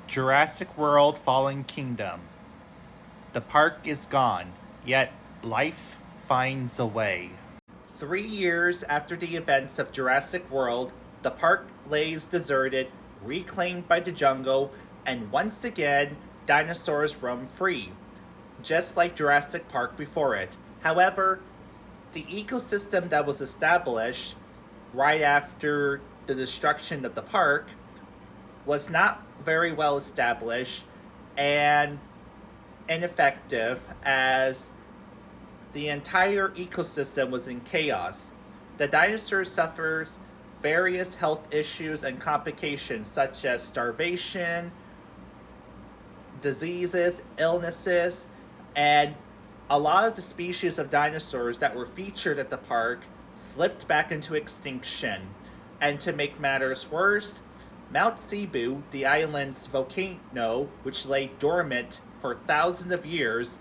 Jurassic World Fallen Kingdom. The park is gone, yet life finds a way. 3 years after the events of Jurassic World, the park lays deserted, reclaimed by the jungle, and once again, dinosaurs roam free, just like Jurassic Park before it. However, the ecosystem that was established right after the destruction of the park was not very well established and ineffective, as the entire ecosystem was in chaos. The dinosaur suffers various health issues and complications such as starvation, diseases, illnesses, and a lot of the species of dinosaurs that were featured at the park slipped back into extinction. And to make matters worse, Mount Cebu, the island's volcano, which lay dormant for thousands of years,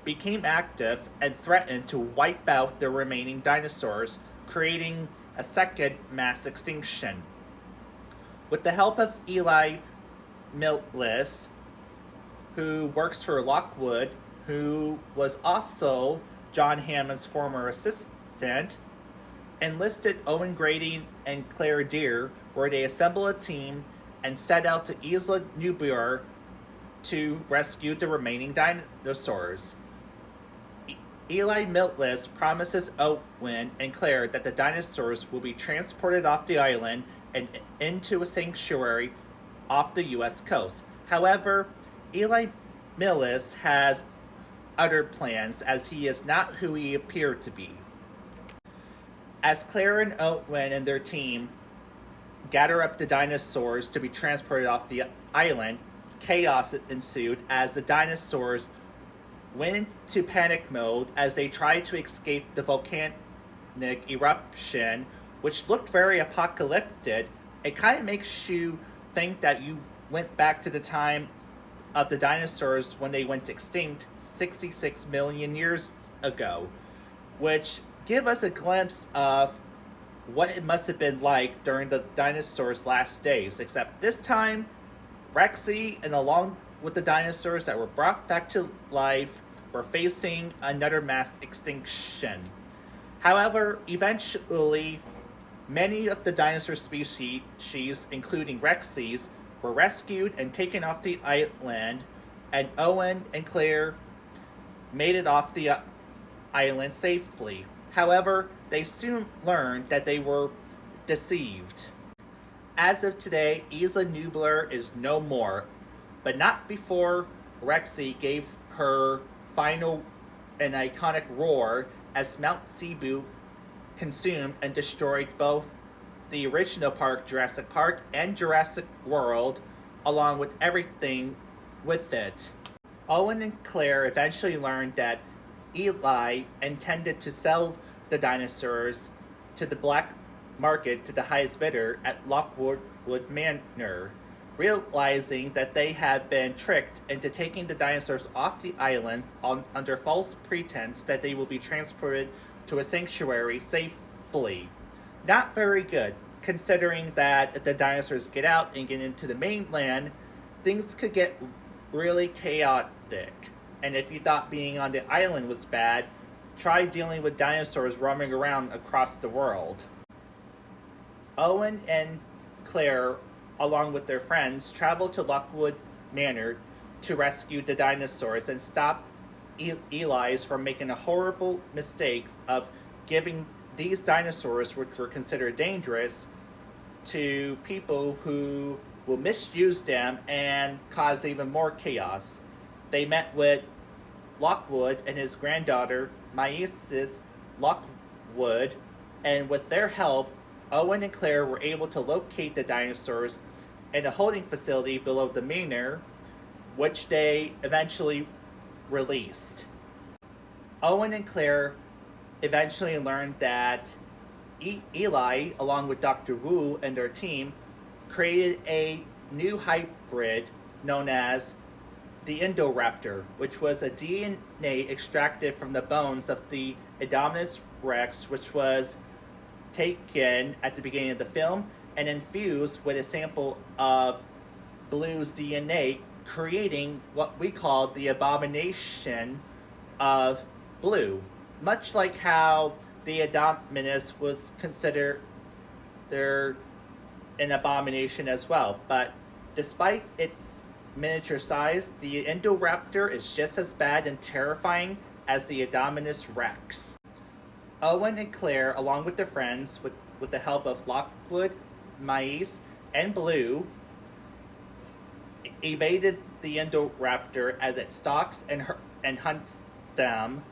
became active and threatened to wipe out the remaining dinosaurs, creating a second mass extinction. With the help of Eli Millis, who works for Lockwood, who was also John Hammond's former assistant, enlisted Owen Grady and Claire Deer, where they assemble a team and set out to Isla Nublar to rescue the remaining dinosaurs. Eli Millis promises Owen and Claire that the dinosaurs will be transported off the island and into a sanctuary off the U.S. coast. However, Eli Millis has other plans, as he is not who he appeared to be. As Claire and Owen and their team gather up the dinosaurs to be transported off the island, chaos ensued as the dinosaurs went into panic mode as they tried to escape the volcanic eruption, which looked very apocalyptic. It kind of makes you think that you went back to the time of the dinosaurs when they went extinct 66 million years ago, which give us a glimpse of what it must have been like during the dinosaurs' last days, except this time, Rexy and along with the dinosaurs that were brought back to life were facing another mass extinction. However, eventually, many of the dinosaur species, including Rexys, were rescued and taken off the island, and Owen and Claire made it off the island safely. However, they soon learned that they were deceived. As of today, Isla Nublar is no more, but not before Rexy gave her final and iconic roar as Mount Cebu consumed and destroyed both the original park, Jurassic Park, and Jurassic World, along with everything with it. Owen and Claire eventually learned that Eli intended to sell the dinosaurs to the black market to the highest bidder at Lockwood Manor, realizing that they had been tricked into taking the dinosaurs off the island under false pretense that they will be transported to a sanctuary safely. Not very good, considering that if the dinosaurs get out and get into the mainland, things could get really chaotic. And if you thought being on the island was bad, try dealing with dinosaurs roaming around across the world. Owen and Claire, along with their friends, traveled to Lockwood Manor to rescue the dinosaurs and stop Eli's from making a horrible mistake of giving these dinosaurs, which were considered dangerous, to people who will misuse them and cause even more chaos. They met with Lockwood and his granddaughter, Maisis Lockwood, and with their help, Owen and Claire were able to locate the dinosaurs in a holding facility below the manor, which they eventually released. Owen and Claire eventually learned that Eli, along with Dr. Wu and their team, created a new hybrid known as the Indoraptor, which was a DNA extracted from the bones of the Indominus Rex, which was taken at the beginning of the film and infused with a sample of Blue's DNA, creating what we call the abomination of Blue, much like how the Indominus was considered an abomination as well. But despite its miniature size, the Indoraptor is just as bad and terrifying as the Indominus Rex. Owen and Claire, along with their friends, with the help of Lockwood, Mais, and Blue, evaded the Indoraptor as it stalks and hunts them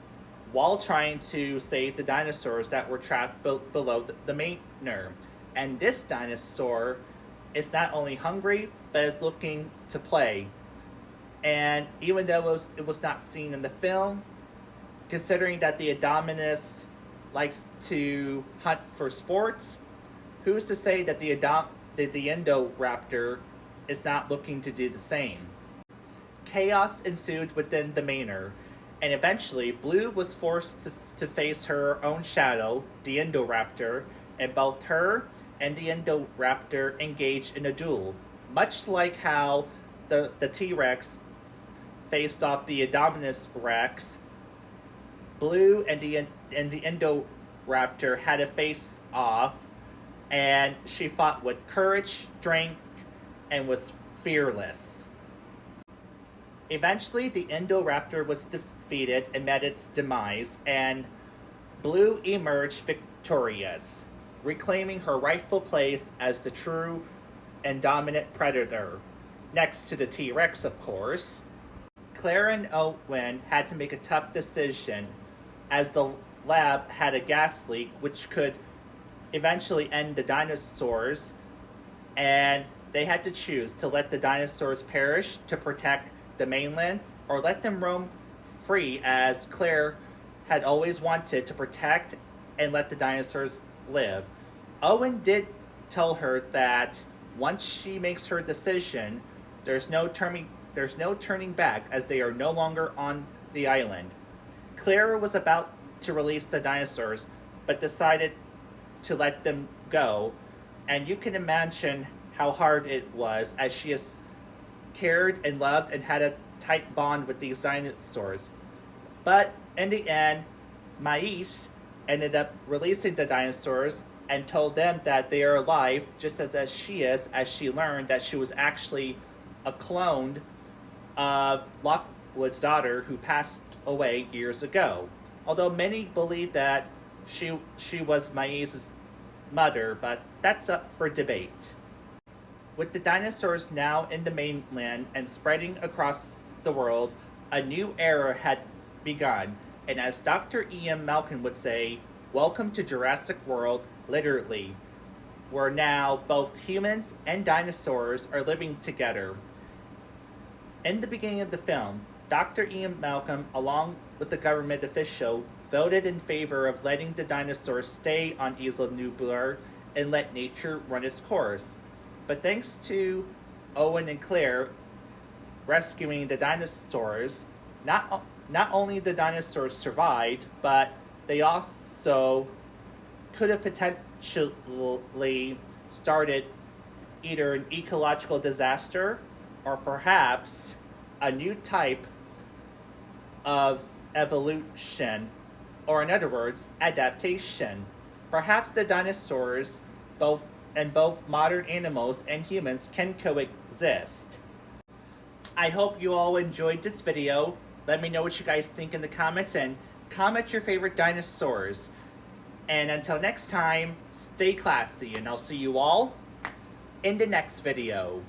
while trying to save the dinosaurs that were trapped below the manor. And this dinosaur is not only hungry, but is looking to play. And even though it was not seen in the film, considering that the Indominus likes to hunt for sports, who's to say that the Indoraptor is not looking to do the same? Chaos ensued within the manor, and eventually Blue was forced to face her own shadow, the Indoraptor, and both her and the Indoraptor engaged in a duel, much like how the T-Rex faced off the Indominus Rex. Blue and the Indoraptor had a face-off, and she fought with courage, strength, and was fearless. Eventually, the Indoraptor was defeated and met its demise, and Blue emerged victorious, reclaiming her rightful place as the true and dominant predator, next to the T-Rex, of course. Claire and Owen had to make a tough decision, as the lab had a gas leak which could eventually end the dinosaurs, and they had to choose to let the dinosaurs perish to protect the mainland, or let them roam free, as Claire had always wanted to protect and let the dinosaurs live. Owen did tell her that once she makes her decision, there's no turning back, as they are no longer on the island. Claire was about to release the dinosaurs, but decided to let them go, and you can imagine how hard it was, as she has cared and loved and had a tight bond with these dinosaurs. But in the end, Mais ended up releasing the dinosaurs and told them that they are alive just as she is, as she learned that she was actually a clone of Lockwood's daughter, who passed away years ago. Although many believe that she was Mais' mother, but that's up for debate. With the dinosaurs now in the mainland and spreading across the world, a new era had begun, and as Dr. Ian Malcolm would say, welcome to Jurassic World, literally, where now both humans and dinosaurs are living together. In the beginning of the film, Dr. Ian Malcolm, along with the government official, voted in favor of letting the dinosaurs stay on Isla Nublar and let nature run its course. But thanks to Owen and Claire rescuing the dinosaurs, not only the dinosaurs survived, but they also could have potentially started either an ecological disaster or perhaps a new type of evolution, or in other words, adaptation. Perhaps the dinosaurs, both modern animals and humans, can coexist. I hope you all enjoyed this video. Let me know what you guys think in the comments, and comment your favorite dinosaurs. And until next time, stay classy, and I'll see you all in the next video.